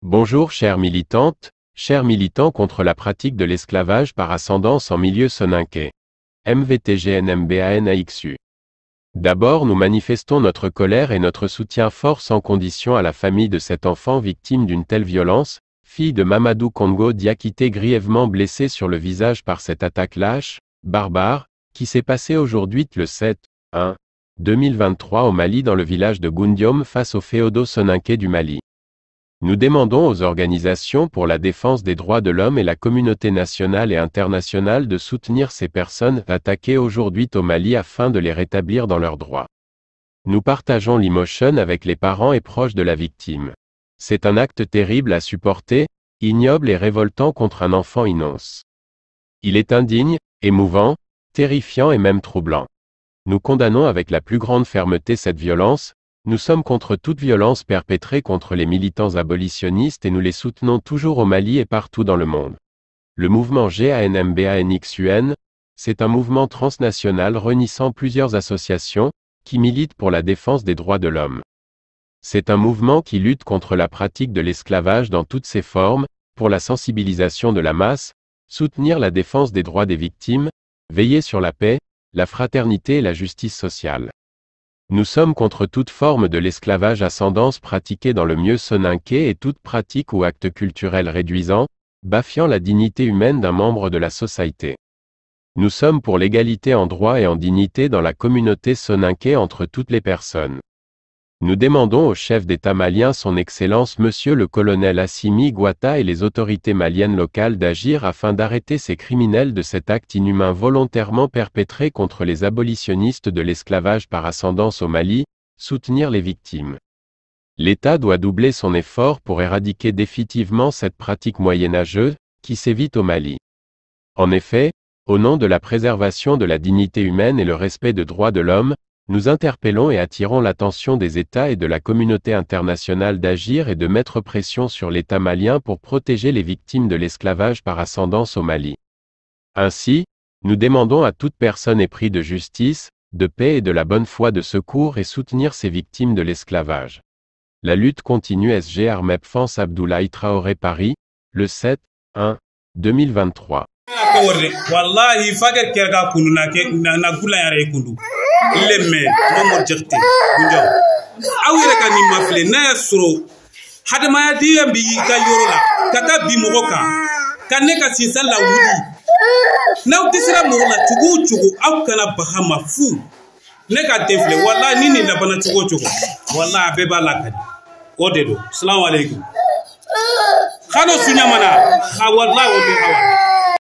Bonjour chères militantes, chers militants contre la pratique de l'esclavage par ascendance en milieu soninké. MVTGNMBANAXU. D'abord nous manifestons notre colère et notre soutien fort sans condition à la famille de cet enfant victime d'une telle violence, fille de Mamadou Congo Diakité grièvement blessée sur le visage par cette attaque lâche, barbare, qui s'est passée aujourd'hui le 7/1/2023 au Mali dans le village de Goundiom face au féodo-soninké du Mali. Nous demandons aux organisations pour la défense des droits de l'homme et la communauté nationale et internationale de soutenir ces personnes attaquées aujourd'hui au Mali afin de les rétablir dans leurs droits. Nous partageons l'émotion avec les parents et proches de la victime. C'est un acte terrible à supporter, ignoble et révoltant contre un enfant innocent. Il est indigne, émouvant, terrifiant et même troublant. Nous condamnons avec la plus grande fermeté cette violence. Nous sommes contre toute violence perpétrée contre les militants abolitionnistes et nous les soutenons toujours au Mali et partout dans le monde. Le mouvement GANMBANXUN, c'est un mouvement transnational réunissant plusieurs associations, qui militent pour la défense des droits de l'homme. C'est un mouvement qui lutte contre la pratique de l'esclavage dans toutes ses formes, pour la sensibilisation de la masse, soutenir la défense des droits des victimes, veiller sur la paix, la fraternité et la justice sociale. Nous sommes contre toute forme de l'esclavage ascendance pratiquée dans le milieu soninké et toute pratique ou acte culturel réduisant, baffiant la dignité humaine d'un membre de la société. Nous sommes pour l'égalité en droit et en dignité dans la communauté soninké entre toutes les personnes. Nous demandons au chef d'État malien son Excellence Monsieur le colonel Assimi Goïta et les autorités maliennes locales d'agir afin d'arrêter ces criminels de cet acte inhumain volontairement perpétré contre les abolitionnistes de l'esclavage par ascendance au Mali, soutenir les victimes. L'État doit doubler son effort pour éradiquer définitivement cette pratique moyenâgeuse, qui sévit au Mali. En effet, au nom de la préservation de la dignité humaine et le respect des droits de l'homme, nous interpellons et attirons l'attention des États et de la communauté internationale d'agir et de mettre pression sur l'État malien pour protéger les victimes de l'esclavage par ascendance au Mali. Ainsi, nous demandons à toute personne éprise de justice, de paix et de la bonne foi de secours et soutenir ces victimes de l'esclavage. La lutte continue. SG Armeb France Abdoulaye Traoré Paris, le 7/1/2023. Wallahi fager kerga kunu na gula yare kundu lemme momo jekte kunjo awire ka ni mafle na suro hadama ya diyam bi ka yorola kata bi mogoka kanne ka sisala wudi na utisira mogola chugu aw kana bahama fu ne ka defle wallahi nini la bana chugu wallahi beba lakadi odedo assalamu alaikum khano sunyamana ha wallahi wa bi hawa